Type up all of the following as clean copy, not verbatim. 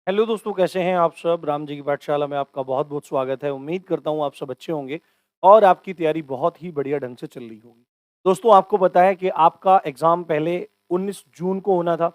Hello दोस्तों, कैसे हैं आप सब? राम जी की पाठशाला में आपका बहुत-बहुत स्वागत है। उम्मीद करता हूँ आप सब अच्छे होंगे और आपकी तैयारी बहुत ही बढ़िया ढंग से चल रही होगी। दोस्तों, आपको पता है कि आपका एग्ज़ाम पहले 19 जून को होना था,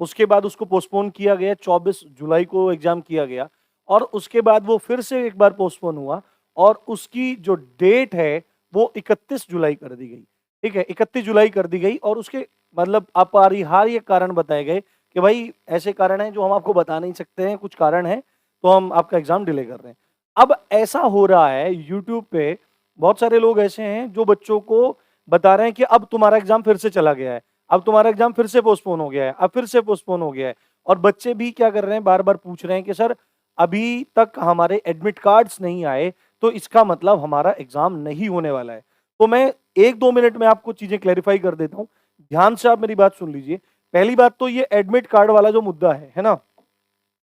उसके बाद उसको पोस्टपोन किया गया, 24 जुलाई को एग्ज़ाम किया गया और उसके बाद वो फिर से एक बार पोस्टपोन हुआ और उसकी जो डेट है, वो 31 जुलाई कर दी गई। ठीक है? 31 जुलाई कर दी गई और उसके मतलब अपरिहार्य कारण बताए गए कि भाई ऐसे कारण हैं जो हम आपको बता नहीं सकते हैं, कुछ कारण हैं, तो हम आपका एग्ज़ाम डिले कर रहे हैं। अब ऐसा हो रहा है यूट्यूब पे बहुत सारे लोग ऐसे हैं जो बच्चों को बता रहे हैं कि अब तुम्हारा एग्ज़ाम फिर से चला गया है, अब तुम्हारा एग्ज़ाम फिर से पोस्टपोन हो गया है, अब फिर से पोस्टपोन हो गया है। और बच्चे भी क्या कर रहे हैं, बार-बार पूछ रहे हैं कि सर अभी तक हमारे एडमिट कार्ड्स नहीं आए, तो इसका मतलब हमारा एग्ज़ाम नहीं होने वाला है। तो मैं 1-2 मिनट में आपको चीज़ें क्लैरिफ़ाई कर देता हूँ। ध्यान से आप मेरी बात सुन लीजिए। पहली बात तो ये एडमिट कार्ड वाला जो मुद्दा है ना?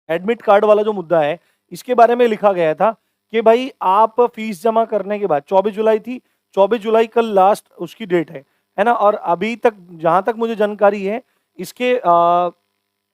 एडमिट कार्ड वाला जो मुद्दा है, इसके बारे में लिखा गया था कि भाई आप फीस जमा करने के बाद 24 जुलाई थी, 24 जुलाई कल लास्ट उसकी डेट है ना? और अभी तक जहाँ तक मुझे जानकारी है, इसके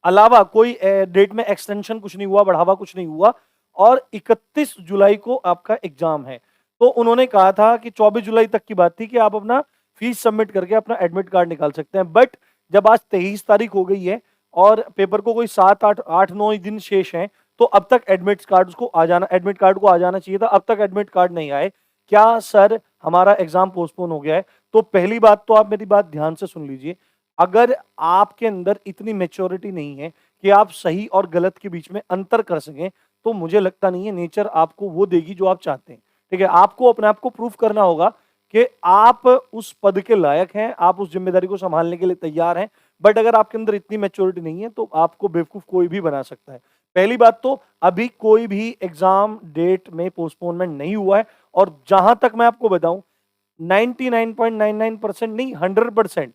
अलावा कोई डेट में एक्सटेंशन कुछ नहीं हुआ, बढ़ावा कुछ नहीं हुआ और 31 जुलाई को आपका एग्ज़ाम है। तो उन्होंने कहा था कि 24 जुलाई तक की बात थी कि आप अपना फीस सबमिट करके अपना एडमिट कार्ड निकाल सकते हैं। बट जब आज 23 तारीख हो गई है और पेपर को कोई 7-8 8-9 ही दिन शेष हैं, तो अब तक एडमिट कार्ड को आ जाना चाहिए था, अब तक एडमिट कार्ड नहीं आए। क्या सर हमारा एग्ज़ाम पोस्टपोन हो गया है? तो पहली बात तो आप मेरी बात ध्यान से सुन लीजिए। अगर आपके अंदर इतनी मैच्योरिटी नहीं है कि आप सही और गलत के बीच में अंतर कर सकें, तो मुझे लगता नहीं है नेचर आपको वो देगी जो आप चाहते हैं। ठीक है? आपको अपने आप को प्रूव करना होगा कि आप उस पद के लायक हैं, आप उस ज़िम्मेदारी को सँभालने के लिए तैयार हैं। बट अगर आपके अंदर इतनी मैच्योरिटी नहीं है, तो आपको बेवकूफ़ कोई भी बना सकता है। पहली बात तो अभी कोई भी एग्ज़ाम डेट में पोस्टपोनमेंट नहीं हुआ है और जहाँ तक मैं आपको बताऊँ 99.99% नहीं 100%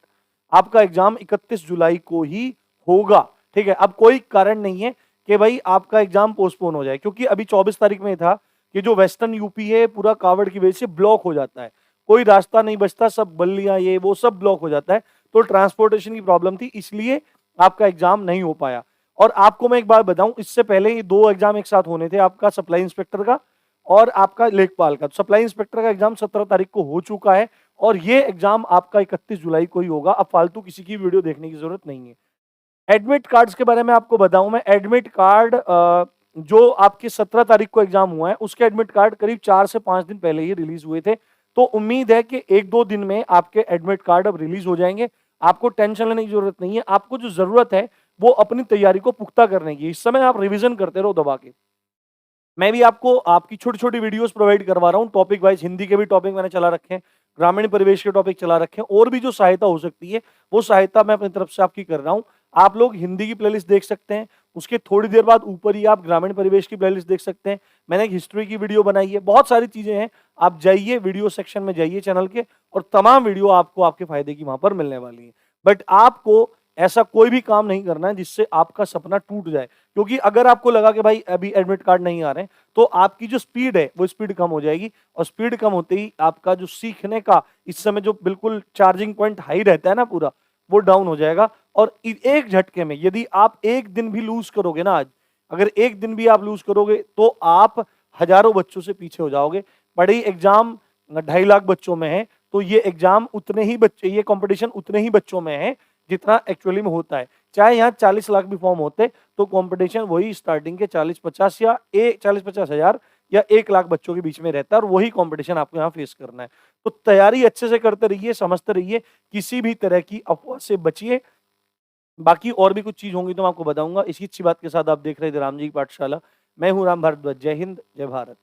आपका एग्जाम 31 जुलाई को ही होगा। ठीक है? अब कोई कारण नहीं है कि भाई आपका एग्जाम पोस्टपोन हो जाए क्योंकि अभी 24 तारीख में था कि जो वेस्टर्न यूपी है पूरा कावड़ की वजह से ब्लॉक हो जाता है। कोई रास्ता नहीं बचता, सब बल्लियां ये वो सब ब्लॉक हो जाता है। तो ट्रांसपोर्टेशन की प्रॉब्लम थी इसलिए आपका एग्जाम नहीं हो पाया। और आपको मैं एक बात बताऊं, इससे पहले ये 2 एग्जाम एक साथ होने थे, आपका सप्लाई इंस्पेक्टर का और आपका लेखपाल का। सप्लाई इंस्पेक्टर का एग्जाम 17 तारीख को हो चुका है और ये एग्जाम आपका 31 जुलाई को ही होगा। अब फालतू किसी की वीडियो देखने की जरूरत नहीं है। एडमिट कार्ड्स के बारे में आपको बताऊं, मैं एडमिट कार्ड जो आपके 17 तारीख को एग्जाम हुआ है उसके एडमिट कार्ड करीब 4 से 5 दिन पहले ही रिलीज हुए थे। तो उम्मीद है कि 1-2 दिन में आपके एडमिट कार्ड अब रिलीज हो जाएंगे। आपको टेंशन लेने की जरूरत नहीं है। आपको जो जरूरत है वो अपनी तैयारी को पुख्ता करने की। इस समय आप रिविजन करते रहो दबा के। मैं भी आपको आपकी छोटी-छोटी वीडियोस प्रोवाइड करवा रहा हूँ, टॉपिक वाइज़। हिंदी के भी टॉपिक मैंने चला रखे हैं, ग्रामीण परिवेश के टॉपिक चला रखे हैं और भी जो सहायता हो सकती है, वो सहायता मैं अपनी तरफ से आपकी कर रहा हूँ। आप लोग हिंदी की प्लेलिस्ट देख सकते हैं, उसके थोड़ी देर बाद ऊपर ही आप ग्रामीण परिवेश की प्लेलिस्ट देख सकते हैं। मैंने एक हिस्ट्री की वीडियो बनाई है, बहुत सारी चीज़ें हैं। आप जाइए वीडियो सेक्शन में जाइए चैनल के और तमाम वीडियो आपको आपके फ़ायदे की वहाँ पर मिलने वाली है। बट आपको ऐसा कोई भी काम नहीं करना है जिससे आपका सपना टूट जाए। क्योंकि अगर आपको लगा कि भाई अभी एडमिट कार्ड नहीं आ रहे हैं, तो आपकी जो स्पीड है वो स्पीड कम हो जाएगी और स्पीड कम होते ही आपका जो सीखने का इस समय जो बिल्कुल चार्जिंग पॉइंट हाई रहता है ना पूरा, वो डाउन हो जाएगा। और एक झटके में यदि आप एक दिन भी लूज करोगे ना आज, अगर एक दिन भी आप लूज करोगे तो आप हजारों बच्चों से पीछे हो जाओगे। बड़े एग्जाम 2.5 लाख बच्चों में है, तो ये एग्जाम उतने ही बच्चे, ये कंपटीशन उतने ही बच्चों में है जितना एक्चुअली में होता है। चाहे यहाँ 40 लाख भी फॉर्म होते तो कंपटीशन वही स्टार्टिंग के 40-50 या 40-50 हजार या 1 लाख बच्चों के बीच में रहता है और वही कंपटीशन आपको यहाँ फेस करना है। तो तैयारी अच्छे से करते रहिए, समझते रहिए, किसी भी तरह की अफवाह से बचिए। बाकी और भी कुछ चीज होंगी तो मैं आपको बताऊंगा। इसी अच्छी बात के साथ आप देख रहे थे राम जी की पाठशाला। मैं हूँ राम भारद्वाज। जय हिंद, जय भारत।